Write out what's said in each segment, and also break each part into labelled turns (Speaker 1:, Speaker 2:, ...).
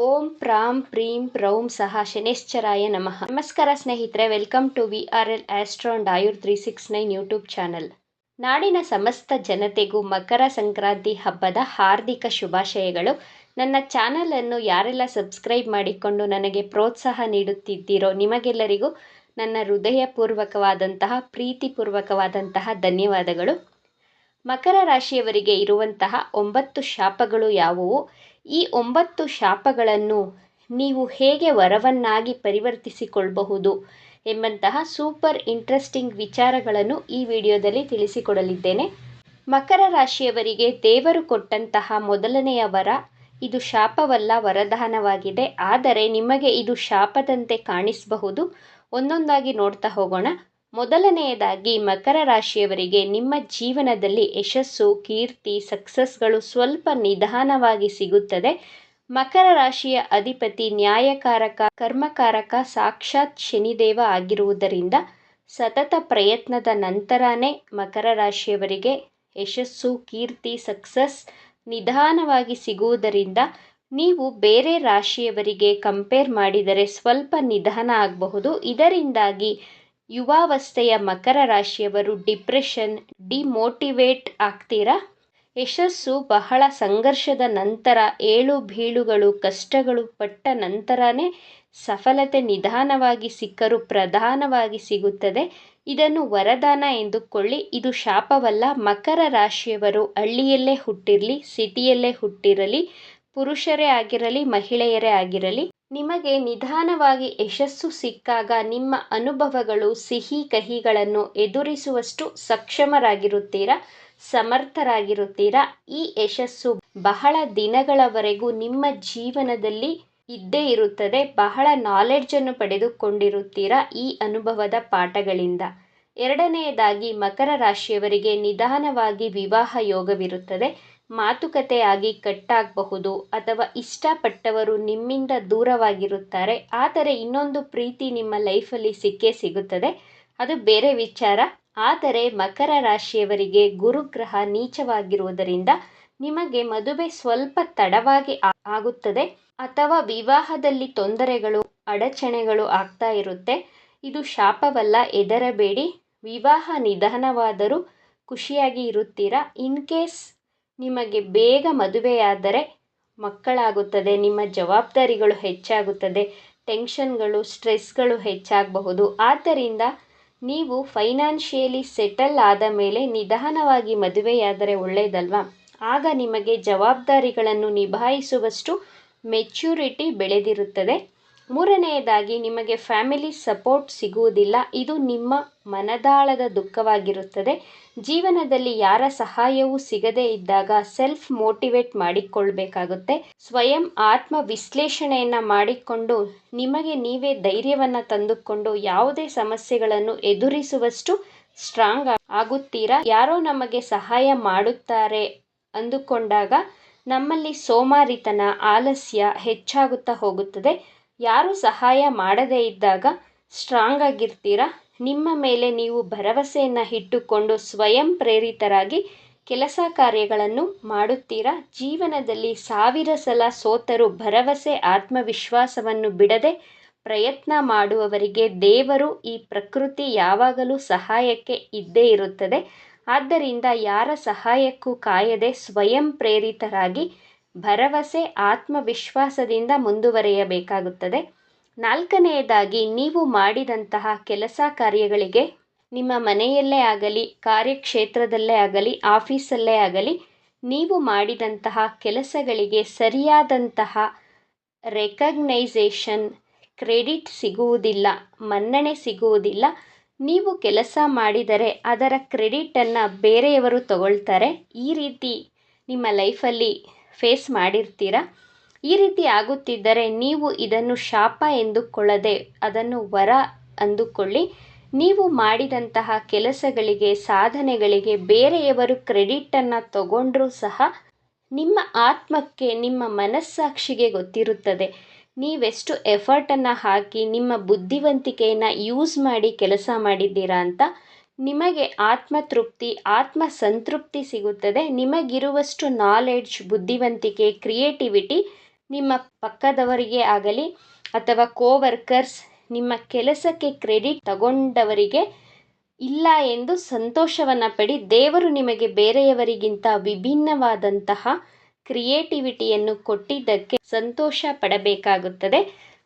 Speaker 1: ಓಂ ಪ್ರಾಂ ಪ್ರೀಂ ಪ್ರೌಂ ಸಹ ಶನೇಶ್ಚರಾಯ ನಮಃ. ನಮಸ್ಕಾರ ಸ್ನೇಹಿತರೆ, welcome to VRL astro and Ayur 369 YouTube channel. ನಾಡಿನ ಸಮಸ್ತ ಜನತೆಗೂ ಮಕರ ಸಂಕ್ರಾಂತಿ ಹಬ್ಬದ ಹಾರ್ದಿಕ ಶುಭಾಶಯಗಳು. ನನ್ನ ಚಾನಲನ್ನು ಯಾರೆಲ್ಲ ಸಬ್ಸ್ಕ್ರೈಬ್ ಮಾಡಿಕೊಂಡು ನನಗೆ ಪ್ರೋತ್ಸಾಹ ನೀಡುತ್ತಿದ್ದೀರೋ ನಿಮಗೆಲ್ಲರಿಗೂ ನನ್ನ ಹೃದಯಪೂರ್ವಕವಾದಂತಹ ಪ್ರೀತಿಪೂರ್ವಕವಾದಂತಹ ಧನ್ಯವಾದಗಳು. ಮಕರ ರಾಶಿಯವರಿಗೆ ಇರುವಂತಹ 9 ಶಾಪಗಳು ಯಾವುವು? ಈ 9 ಶಾಪಗಳನ್ನು ನೀವು ಹೇಗೆ ವರವನ್ನಾಗಿ ಪರಿವರ್ತಿಸಿಕೊಳ್ಳಬಹುದು ಎಂಬಂತಹ ಸೂಪರ್ ಇಂಟ್ರೆಸ್ಟಿಂಗ್ ವಿಚಾರಗಳನ್ನು ಈ ವಿಡಿಯೋದಲ್ಲಿ ತಿಳಿಸಿಕೊಡಲಿದ್ದೇನೆ. ಮಕರ ರಾಶಿಯವರಿಗೆ ದೇವರು ಕೊಟ್ಟಂತಹ ಮೊದಲನೆಯ ವರ, ಇದು ಶಾಪವಲ್ಲ, ವರದಾನವಾಗಿದೆ. ಆದರೆ ನಿಮಗೆ ಇದು ಶಾಪದಂತೆ ಕಾಣಿಸಬಹುದು. ಒಂದೊಂದಾಗಿ ನೋಡ್ತಾ ಹೋಗೋಣ. ಮೊದಲನೆಯದಾಗಿ, ಮಕರ ರಾಶಿಯವರಿಗೆ ನಿಮ್ಮ ಜೀವನದಲ್ಲಿ ಯಶಸ್ಸು, ಕೀರ್ತಿ, ಸಕ್ಸಸ್ಗಳು ಸ್ವಲ್ಪ ನಿಧಾನವಾಗಿ ಸಿಗುತ್ತದೆ. ಮಕರ ರಾಶಿಯ ಅಧಿಪತಿ ನ್ಯಾಯಕಾರಕ, ಕರ್ಮಕಾರಕ ಸಾಕ್ಷಾತ್ ಶನಿದೇವ ಆಗಿರುವುದರಿಂದ ಸತತ ಪ್ರಯತ್ನದ ನಂತರನೇ ಮಕರ ರಾಶಿಯವರಿಗೆ ಯಶಸ್ಸು, ಕೀರ್ತಿ, ಸಕ್ಸಸ್ ನಿಧಾನವಾಗಿ ಸಿಗುವುದರಿಂದ ನೀವು ಬೇರೆ ರಾಶಿಯವರಿಗೆ ಕಂಪೇರ್ ಮಾಡಿದರೆ ಸ್ವಲ್ಪ ನಿಧಾನ ಆಗಬಹುದು. ಇದರಿಂದಾಗಿ ಯುವಾವಸ್ಥೆಯ ಮಕರ ರಾಶಿಯವರು ಡಿಪ್ರೆಷನ್, ಡಿಮೋಟಿವೇಟ್ ಆಗ್ತೀರಾ. ಯಶಸ್ಸು ಬಹಳ ಸಂಘರ್ಷದ ನಂತರ, ಏಳು ಬೀಳುಗಳು, ಕಷ್ಟಗಳು ಪಟ್ಟ ನಂತರನೇ ಸಫಲತೆ ನಿಧಾನವಾಗಿ ಸಿಕ್ಕರೂ ಪ್ರಧಾನವಾಗಿ ಸಿಗುತ್ತದೆ. ಇದನ್ನು ವರದಾನ ಎಂದುಕೊಳ್ಳಿ, ಇದು ಶಾಪವಲ್ಲ. ಮಕರ ರಾಶಿಯವರು ಹಳ್ಳಿಯಲ್ಲೇ ಹುಟ್ಟಿರಲಿ, ಸಿಟಿಯಲ್ಲೇ ಹುಟ್ಟಿರಲಿ, ಪುರುಷರೇ ಆಗಿರಲಿ, ಮಹಿಳೆಯರೇ ಆಗಿರಲಿ, ನಿಮಗೆ ನಿಧಾನವಾಗಿ ಯಶಸ್ಸು ಸಿಕ್ಕಾಗ ನಿಮ್ಮ ಅನುಭವಗಳು, ಸಿಹಿ ಕಹಿಗಳನ್ನು ಎದುರಿಸುವಷ್ಟು ಸಕ್ಷಮರಾಗಿರುತ್ತೀರಾ, ಸಮರ್ಥರಾಗಿರುತ್ತೀರಾ. ಈ ಯಶಸ್ಸು ಬಹಳ ದಿನಗಳವರೆಗೂ ನಿಮ್ಮ ಜೀವನದಲ್ಲಿ ಇದ್ದೇ ಇರುತ್ತದೆ. ಬಹಳ ನಾಲೆಡ್ಜನ್ನು ಪಡೆದುಕೊಂಡಿರುತ್ತೀರಾ ಈ ಅನುಭವದ ಪಾಠಗಳಿಂದ. ಎರಡನೆಯದಾಗಿ, ಮಕರ ರಾಶಿಯವರಿಗೆ ನಿಧಾನವಾಗಿ ವಿವಾಹ ಯೋಗವಿರುತ್ತದೆ. ಮಾತುಕತೆಯಾಗಿ ಕಟ್ಟಾಗಬಹುದು, ಅಥವಾ ಇಷ್ಟಪಟ್ಟವರು ನಿಮ್ಮಿಂದ ದೂರವಾಗಿರುತ್ತಾರೆ. ಆದರೆ ಇನ್ನೊಂದು ಪ್ರೀತಿ ನಿಮ್ಮ ಲೈಫಲ್ಲಿ ಸಿಕ್ಕೇ ಸಿಗುತ್ತದೆ, ಅದು ಬೇರೆ ವಿಚಾರ. ಆದರೆ ಮಕರ ರಾಶಿಯವರಿಗೆ ಗುರುಗ್ರಹ ನೀಚವಾಗಿರುವುದರಿಂದ ನಿಮಗೆ ಮದುವೆ ಸ್ವಲ್ಪ ತಡವಾಗಿ ಆಗುತ್ತದೆ, ಅಥವಾ ವಿವಾಹದಲ್ಲಿ ತೊಂದರೆಗಳು, ಅಡಚಣೆಗಳು ಆಗ್ತಾ ಇರುತ್ತೆ. ಇದು ಶಾಪವಲ್ಲ, ಹೆದರಬೇಡಿ. ವಿವಾಹ ನಿಧಾನವಾದರೂ ಖುಷಿಯಾಗಿ ಇರುತ್ತೀರಾ. ಇನ್ ಕೇಸ್ ನಿಮಗೆ ಬೇಗ ಮದುವೆಯಾದರೆ ಮಕ್ಕಳಾಗುತ್ತದೆ, ನಿಮ್ಮ ಜವಾಬ್ದಾರಿಗಳು ಹೆಚ್ಚಾಗುತ್ತದೆ, ಟೆನ್ಷನ್ಗಳು, ಸ್ಟ್ರೆಸ್ಗಳು ಹೆಚ್ಚಾಗಬಹುದು. ಆದ್ದರಿಂದ ನೀವು ಫೈನಾನ್ಷಿಯಲಿ ಸೆಟಲ್ ಆದ ಮೇಲೆ ನಿಧಾನವಾಗಿ ಮದುವೆಯಾದರೆ ಒಳ್ಳೆಯದಲ್ವಾ? ಆಗ ನಿಮಗೆ ಜವಾಬ್ದಾರಿಗಳನ್ನು ನಿಭಾಯಿಸುವಷ್ಟು ಮೆಚ್ಯೂರಿಟಿ ಬೆಳೆದಿರುತ್ತದೆ. ಮೂರನೆಯದಾಗಿ, ನಿಮಗೆ ಫ್ಯಾಮಿಲಿ ಸಪೋರ್ಟ್ ಸಿಗುವುದಿಲ್ಲ. ಇದು ನಿಮ್ಮ ಮನದಾಳದ ದುಃಖವಾಗಿರುತ್ತದೆ. ಜೀವನದಲ್ಲಿ ಯಾರ ಸಹಾಯವೂ ಸಿಗದೇ ಇದ್ದಾಗ ಸೆಲ್ಫ್ ಮೋಟಿವೇಟ್ ಮಾಡಿಕೊಳ್ಬೇಕಾಗುತ್ತೆ. ಸ್ವಯಂ ಆತ್ಮ ವಿಶ್ಲೇಷಣೆಯನ್ನು ಮಾಡಿಕೊಂಡು ನಿಮಗೆ ನೀವೇ ಧೈರ್ಯವನ್ನು ತಂದುಕೊಂಡು ಯಾವುದೇ ಸಮಸ್ಯೆಗಳನ್ನು ಎದುರಿಸುವಷ್ಟು ಸ್ಟ್ರಾಂಗ್ ಆಗುತ್ತೀರಾ. ಯಾರೋ ನಮಗೆ ಸಹಾಯ ಮಾಡುತ್ತಾರೆ ಅಂದುಕೊಂಡಾಗ ನಮ್ಮಲ್ಲಿ ಸೋಮಾರಿತನ, ಆಲಸ್ಯ ಹೆಚ್ಚಾಗುತ್ತಾ ಹೋಗುತ್ತದೆ. ಯಾರು ಸಹಾಯ ಮಾಡದೇ ಇದ್ದಾಗ ಸ್ಟ್ರಾಂಗ್ ಆಗಿರ್ತೀರಾ. ನಿಮ್ಮ ಮೇಲೆ ನೀವು ಭರವಸೆಯನ್ನು ಇಟ್ಟುಕೊಂಡು ಸ್ವಯಂ ಪ್ರೇರಿತರಾಗಿ ಕೆಲಸ ಕಾರ್ಯಗಳನ್ನು ಮಾಡುತ್ತೀರಾ. ಜೀವನದಲ್ಲಿ 1000 ಸಲ ಸೋತರೂ ಭರವಸೆ, ಆತ್ಮವಿಶ್ವಾಸವನ್ನು ಬಿಡದೆ ಪ್ರಯತ್ನ ಮಾಡುವವರಿಗೆ ದೇವರು, ಈ ಪ್ರಕೃತಿ ಯಾವಾಗಲೂ ಸಹಾಯಕ್ಕೆ ಇದ್ದೇ ಇರುತ್ತದೆ. ಆದ್ದರಿಂದ ಯಾರ ಸಹಾಯಕ್ಕೂ ಕಾಯದೆ ಸ್ವಯಂ ಪ್ರೇರಿತರಾಗಿ ಭರವಸೆ, ಆತ್ಮವಿಶ್ವಾಸದಿಂದ ಮುಂದುವರಿಯಬೇಕಾಗುತ್ತದೆ. ನಾಲ್ಕನೆಯದಾಗಿ, ನೀವು ಮಾಡಿದಂತಹ ಕೆಲಸ ಕಾರ್ಯಗಳಿಗೆ ನಿಮ್ಮ ಮನೆಯಲ್ಲೇ ಆಗಲಿ, ಕಾರ್ಯಕ್ಷೇತ್ರದಲ್ಲೇ ಆಗಲಿ, ಆಫೀಸಲ್ಲೇ ಆಗಲಿ, ನೀವು ಮಾಡಿದಂತಹ ಕೆಲಸಗಳಿಗೆ ಸರಿಯಾದಂತಹ ರೆಕಗ್ನೈಸೇಷನ್, ಕ್ರೆಡಿಟ್ ಸಿಗುವುದಿಲ್ಲ, ಮನ್ನಣೆ ಸಿಗುವುದಿಲ್ಲ. ನೀವು ಕೆಲಸ ಮಾಡಿದರೆ ಅದರ ಕ್ರೆಡಿಟನ್ನು ಬೇರೆಯವರು ತಗೊಳ್ತಾರೆ. ಈ ರೀತಿ ನಿಮ್ಮ ಲೈಫಲ್ಲಿ ಫೇಸ್ ಮಾಡಿರ್ತೀರಾ. ಈ ರೀತಿ ಆಗುತ್ತಿದ್ದರೆ ನೀವು ಇದನ್ನು ಶಾಪ ಎಂದುಕೊಳ್ಳದೆ ಅದನ್ನು ವರ ಅಂದುಕೊಳ್ಳಿ. ನೀವು ಮಾಡಿದಂತಹ ಕೆಲಸಗಳಿಗೆ, ಸಾಧನೆಗಳಿಗೆ ಬೇರೆಯವರು ಕ್ರೆಡಿಟನ್ನು ತಗೊಂಡ್ರೂ ಸಹ ನಿಮ್ಮ ಆತ್ಮಕ್ಕೆ, ನಿಮ್ಮ ಮನಸ್ಸಾಕ್ಷಿಗೆ ಗೊತ್ತಿರುತ್ತದೆ ನೀವೆಷ್ಟು ಎಫರ್ಟನ್ನು ಹಾಕಿ ನಿಮ್ಮ ಬುದ್ಧಿವಂತಿಕೆಯನ್ನು ಯೂಸ್ ಮಾಡಿ ಕೆಲಸ ಮಾಡಿದ್ದೀರಾ ಅಂತ. ನಿಮಗೆ ಆತ್ಮತೃಪ್ತಿ, ಆತ್ಮ ಸಂತೃಪ್ತಿ ಸಿಗುತ್ತದೆ. ನಿಮಗಿರುವಷ್ಟು ನಾಲೆಡ್ಜ್, ಬುದ್ಧಿವಂತಿಕೆ, ಕ್ರಿಯೇಟಿವಿಟಿ ನಿಮ್ಮ ಪಕ್ಕದವರಿಗೆ ಆಗಲಿ ಅಥವಾ ಕೋವರ್ಕರ್ಸ್, ನಿಮ್ಮ ಕೆಲಸಕ್ಕೆ ಕ್ರೆಡಿಟ್ ತಗೊಂಡವರಿಗೆ ಇಲ್ಲ ಎಂದು ಸಂತೋಷವನ್ನು ಪಡಿ. ದೇವರು ನಿಮಗೆ ಬೇರೆಯವರಿಗಿಂತ ವಿಭಿನ್ನವಾದಂತಹ ಕ್ರಿಯೇಟಿವಿಟಿಯನ್ನು ಕೊಟ್ಟಿದ್ದಕ್ಕೆ ಸಂತೋಷ ಪಡಬೇಕಾಗುತ್ತದೆ.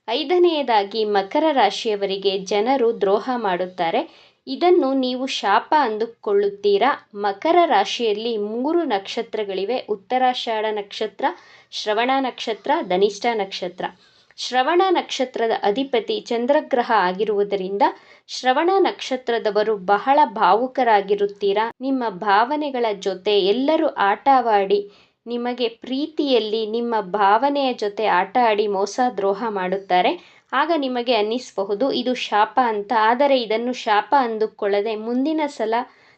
Speaker 1: 5ನೇದಾಗಿ ಮಕರ ರಾಶಿಯವರಿಗೆ ಜನರು ದ್ರೋಹ ಮಾಡುತ್ತಾರೆ. ಇದನ್ನು ನೀವು ಶಾಪ ಅಂದುಕೊಳ್ಳುತ್ತೀರಾ. ಮಕರ ರಾಶಿಯಲ್ಲಿ 3 ನಕ್ಷತ್ರಗಳಿವೆ: ಉತ್ತರಾಷಾಢ ನಕ್ಷತ್ರ, ಶ್ರವಣ ನಕ್ಷತ್ರ, ಧನಿಷ್ಠ ನಕ್ಷತ್ರ. ಶ್ರವಣ ನಕ್ಷತ್ರದ ಅಧಿಪತಿ ಚಂದ್ರಗ್ರಹ ಆಗಿರುವುದರಿಂದ ಶ್ರವಣ ನಕ್ಷತ್ರದವರು ಬಹಳ ಭಾವುಕರಾಗಿರುತ್ತೀರಾ. ನಿಮ್ಮ ಭಾವನೆಗಳ ಜೊತೆ ಎಲ್ಲರೂ ಆಟವಾಡಿ ನಿಮಗೆ ಪ್ರೀತಿಯಲ್ಲಿ ನಿಮ್ಮ ಭಾವನೆಯ ಜೊತೆ ಆಟ ಆಡಿ ಮೋಸ ದ್ರೋಹ ಮಾಡುತ್ತಾರೆ. ಆಗ ನಿಮಗೆ ಅನ್ನಿಸಬಹುದು ಇದು ಶಾಪ ಅಂತ. ಆದರೆ ಇದನ್ನು ಶಾಪ ಅಂದುಕೊಳ್ಳದೆ ಮುಂದಿನ ಸಲ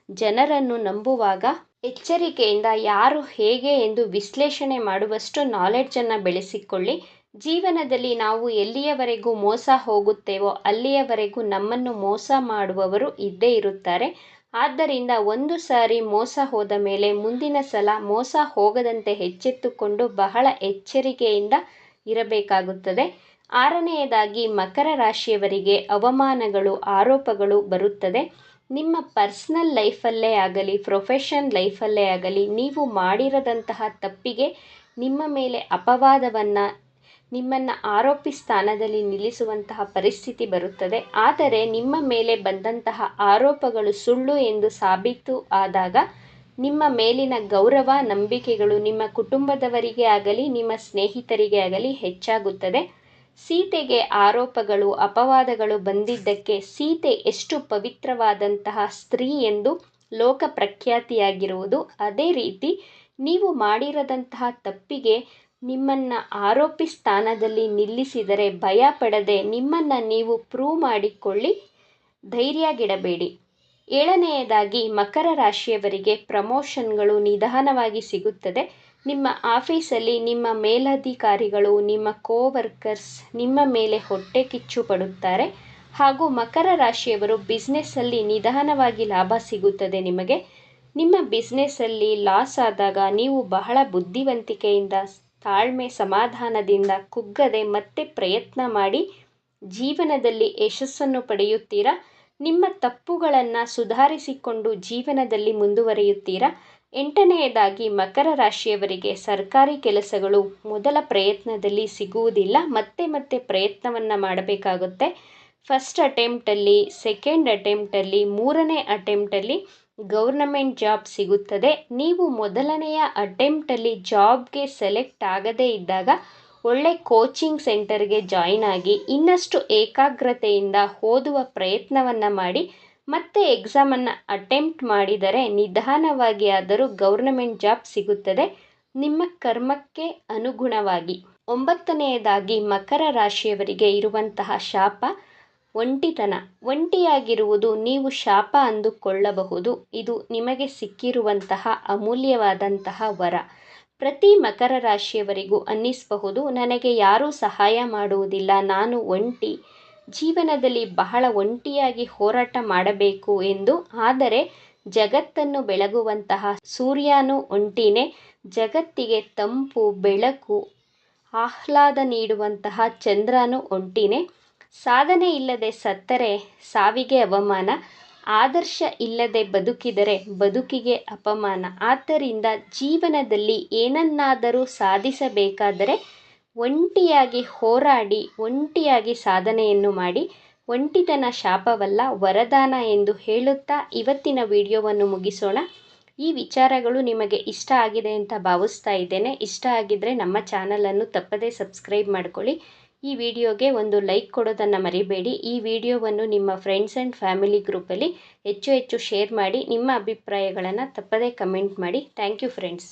Speaker 1: ಜನರನ್ನು ನಂಬುವಾಗ ಎಚ್ಚರಿಕೆಯಿಂದ ಯಾರು ಹೇಗೆ ಎಂದು ವಿಶ್ಲೇಷಣೆ ಮಾಡುವಷ್ಟು ನಾಲೆಡ್ಜನ್ನು ಬೆಳೆಸಿಕೊಳ್ಳಿ. ಜೀವನದಲ್ಲಿ ನಾವು ಎಲ್ಲಿಯವರೆಗೂ ಮೋಸ ಹೋಗುತ್ತೇವೋ ಅಲ್ಲಿಯವರೆಗೂ ನಮ್ಮನ್ನು ಮೋಸ ಮಾಡುವವರು ಇದ್ದೇ ಇರುತ್ತಾರೆ. ಆದ್ದರಿಂದ ಒಂದು ಸಾರಿ ಮೋಸ ಹೋದ ಮೇಲೆ ಮುಂದಿನ ಸಲ ಮೋಸ ಹೋಗದಂತೆ ಎಚ್ಚೆತ್ತುಕೊಂಡು ಬಹಳ ಎಚ್ಚರಿಕೆಯಿಂದ ಇರಬೇಕಾಗುತ್ತದೆ. 6ನೇದಾಗಿ ಮಕರ ರಾಶಿಯವರಿಗೆ ಅವಮಾನಗಳು, ಆರೋಪಗಳು ಬರುತ್ತದೆ. ನಿಮ್ಮ ಪರ್ಸ್ನಲ್ ಲೈಫಲ್ಲೇ ಆಗಲಿ, ಪ್ರೊಫೆಷನ್ ಲೈಫಲ್ಲೇ ಆಗಲಿ, ನೀವು ಮಾಡಿರದಂತಹ ತಪ್ಪಿಗೆ ನಿಮ್ಮ ಮೇಲೆ ಅಪವಾದವನ್ನು, ನಿಮ್ಮನ್ನು ಆರೋಪಿ ಸ್ಥಾನದಲ್ಲಿ ನಿಲ್ಲಿಸುವಂತಹ ಪರಿಸ್ಥಿತಿ ಬರುತ್ತದೆ. ಆದರೆ ನಿಮ್ಮ ಮೇಲೆ ಬಂದಂತಹ ಆರೋಪಗಳು ಸುಳ್ಳು ಎಂದು ಸಾಬೀತು ಆದಾಗ ನಿಮ್ಮ ಮೇಲಿನ ಗೌರವ, ನಂಬಿಕೆಗಳು ನಿಮ್ಮ ಕುಟುಂಬದವರಿಗೆ ಆಗಲಿ ನಿಮ್ಮ ಸ್ನೇಹಿತರಿಗೆ ಆಗಲಿ ಹೆಚ್ಚಾಗುತ್ತದೆ. ಸೀತೆಗೆ ಆರೋಪಗಳು, ಅಪವಾದಗಳು ಬಂದಿದ್ದಕ್ಕೆ ಸೀತೆ ಎಷ್ಟು ಪವಿತ್ರವಾದಂತಹ ಸ್ತ್ರೀ ಎಂದು ಲೋಕ ಪ್ರಖ್ಯಾತಿಯಾಗಿರುವುದು. ಅದೇ ರೀತಿ ನೀವು ಮಾಡಿರದಂತಹ ತಪ್ಪಿಗೆ ನಿಮ್ಮನ್ನು ಆರೋಪಿ ಸ್ಥಾನದಲ್ಲಿ ನಿಲ್ಲಿಸಿದರೆ ಭಯ ಪಡದೆ ನಿಮ್ಮನ್ನು ನೀವು ಪ್ರೂವ್ ಮಾಡಿಕೊಳ್ಳಿ, ಧೈರ್ಯಗೆಡಬೇಡಿ. 7ನೇದಾಗಿ ಮಕರ ರಾಶಿಯವರಿಗೆ ಪ್ರಮೋಷನ್ಗಳು ನಿಧಾನವಾಗಿ ಸಿಗುತ್ತದೆ. ನಿಮ್ಮ ಆಫೀಸಲ್ಲಿ ನಿಮ್ಮ ಮೇಲಧಿಕಾರಿಗಳು, ನಿಮ್ಮ ಕೋವರ್ಕರ್ಸ್ ನಿಮ್ಮ ಮೇಲೆ ಹೊಟ್ಟೆ ಕಿಚ್ಚು ಪಡುತ್ತಾರೆ. ಹಾಗೂ ಮಕರ ರಾಶಿಯವರು ಬಿಸ್ನೆಸ್ಸಲ್ಲಿ ನಿಧಾನವಾಗಿ ಲಾಭ ಸಿಗುತ್ತದೆ ನಿಮಗೆ. ನಿಮ್ಮ ಬಿಸ್ನೆಸ್ಸಲ್ಲಿ ಲಾಸ್ ಆದಾಗ ನೀವು ಬಹಳ ಬುದ್ಧಿವಂತಿಕೆಯಿಂದ, ತಾಳ್ಮೆ, ಸಮಾಧಾನದಿಂದ, ಕುಗ್ಗದೆ ಮತ್ತೆ ಪ್ರಯತ್ನ ಮಾಡಿ ಜೀವನದಲ್ಲಿ ಯಶಸ್ಸನ್ನು ಪಡೆಯುತ್ತೀರಾ. ನಿಮ್ಮ ತಪ್ಪುಗಳನ್ನು ಸುಧಾರಿಸಿಕೊಂಡು ಜೀವನದಲ್ಲಿ ಮುಂದುವರಿಯುತ್ತೀರಾ. 8ನೇದಾಗಿ ಮಕರ ರಾಶಿಯವರಿಗೆ ಸರ್ಕಾರಿ ಕೆಲಸಗಳು ಮೊದಲ ಪ್ರಯತ್ನದಲ್ಲಿ ಸಿಗುವುದಿಲ್ಲ. ಮತ್ತೆ ಮತ್ತೆ ಪ್ರಯತ್ನವನ್ನು ಮಾಡಬೇಕಾಗುತ್ತೆ. ಫಸ್ಟ್ ಅಟೆಂಪ್ಟಲ್ಲಿ, ಸೆಕೆಂಡ್ ಅಟೆಂಪ್ಟಲ್ಲಿ, 3ನೇ ಅಟೆಂಪ್ಟಲ್ಲಿ ಗೌರ್ನಮೆಂಟ್ ಜಾಬ್ ಸಿಗುತ್ತದೆ. ನೀವು ಮೊದಲನೆಯ ಅಟೆಂಪ್ಟಲ್ಲಿ ಜಾಬ್ಗೆ ಸೆಲೆಕ್ಟ್ ಆಗದೇ ಇದ್ದಾಗ ಒಳ್ಳೆ ಕೋಚಿಂಗ್ ಸೆಂಟರ್ಗೆ ಜಾಯಿನ್ ಆಗಿ ಇನ್ನಷ್ಟು ಏಕಾಗ್ರತೆಯಿಂದ ಓದುವ ಪ್ರಯತ್ನವನ್ನು ಮಾಡಿ ಮತ್ತೆ ಎಕ್ಸಾಮನ್ನು ಅಟೆಂಪ್ಟ್ ಮಾಡಿದರೆ ನಿಧಾನವಾಗಿ ಆದರೂ ಗೌರ್ನಮೆಂಟ್ ಜಾಬ್ ಸಿಗುತ್ತದೆ ನಿಮ್ಮ ಕರ್ಮಕ್ಕೆ ಅನುಗುಣವಾಗಿ. 9ನೇದಾಗಿ ಮಕರ ರಾಶಿಯವರಿಗೆ ಇರುವಂತಹ ಶಾಪ ಒಂಟಿತನ. ಒಂಟಿಯಾಗಿರುವುದು ನೀವು ಶಾಪ ಅಂದುಕೊಳ್ಳಬಹುದು. ಇದು ನಿಮಗೆ ಸಿಕ್ಕಿರುವಂತಹ ಅಮೂಲ್ಯವಾದಂತಹ ವರ. ಪ್ರತಿ ಮಕರ ರಾಶಿಯವರಿಗೂ ಅನ್ನಿಸಬಹುದು ನನಗೆ ಯಾರೂ ಸಹಾಯ ಮಾಡುವುದಿಲ್ಲ, ನಾನು ಒಂಟಿ, ಜೀವನದಲ್ಲಿ ಬಹಳ ಒಂಟಿಯಾಗಿ ಹೋರಾಟ ಮಾಡಬೇಕು ಎಂದು. ಆದರೆ ಜಗತ್ತನ್ನು ಬೆಳಗುವಂತಹ ಸೂರ್ಯನೂ ಒಂಟಿನೇ, ಜಗತ್ತಿಗೆ ತಂಪು, ಬೆಳಕು, ಆಹ್ಲಾದ ನೀಡುವಂತಹ ಚಂದ್ರನೂ ಒಂಟಿನೇ. ಸಾಧನೆ ಇಲ್ಲದೆ ಸತ್ತರೆ ಸಾವಿಗೆ ಅವಮಾನ, ಆದರ್ಶ ಇಲ್ಲದೆ ಬದುಕಿದರೆ ಬದುಕಿಗೆ ಅಪಮಾನ. ಆದ್ದರಿಂದ ಜೀವನದಲ್ಲಿ ಏನನ್ನಾದರೂ ಸಾಧಿಸಬೇಕಾದರೆ ಒಂಟಿಯಾಗಿ ಹೋರಾಡಿ, ಒಂಟಿಯಾಗಿ ಸಾಧನೆಯನ್ನು ಮಾಡಿ. ಒಂಟಿತನ ಶಾಪವಲ್ಲ, ವರದಾನ ಎಂದು ಹೇಳುತ್ತಾ ಇವತ್ತಿನ ವಿಡಿಯೋವನ್ನು ಮುಗಿಸೋಣ. ಈ ವಿಚಾರಗಳು ನಿಮಗೆ ಇಷ್ಟ ಆಗಿದೆ ಅಂತ ಭಾವಿಸ್ತಾ ಇದ್ದೇನೆ. ಇಷ್ಟ ಆಗಿದ್ದರೆ ನಮ್ಮ ಚಾನಲನ್ನು ತಪ್ಪದೇ ಸಬ್ಸ್ಕ್ರೈಬ್ ಮಾಡ್ಕೊಳ್ಳಿ. ಈ ವಿಡಿಯೋಗೆ ಒಂದು ಲೈಕ್ ಕೊಡೋದನ್ನು ಮರಿಬೇಡಿ. ಈ ವಿಡಿಯೋವನ್ನು ನಿಮ್ಮ ಫ್ರೆಂಡ್ಸ್ ಆ್ಯಂಡ್ ಫ್ಯಾಮಿಲಿ ಗ್ರೂಪಲ್ಲಿ ಹೆಚ್ಚು ಶೇರ್ ಮಾಡಿ. ನಿಮ್ಮ ಅಭಿಪ್ರಾಯಗಳನ್ನು ತಪ್ಪದೇ ಕಮೆಂಟ್ ಮಾಡಿ. Thank you friends.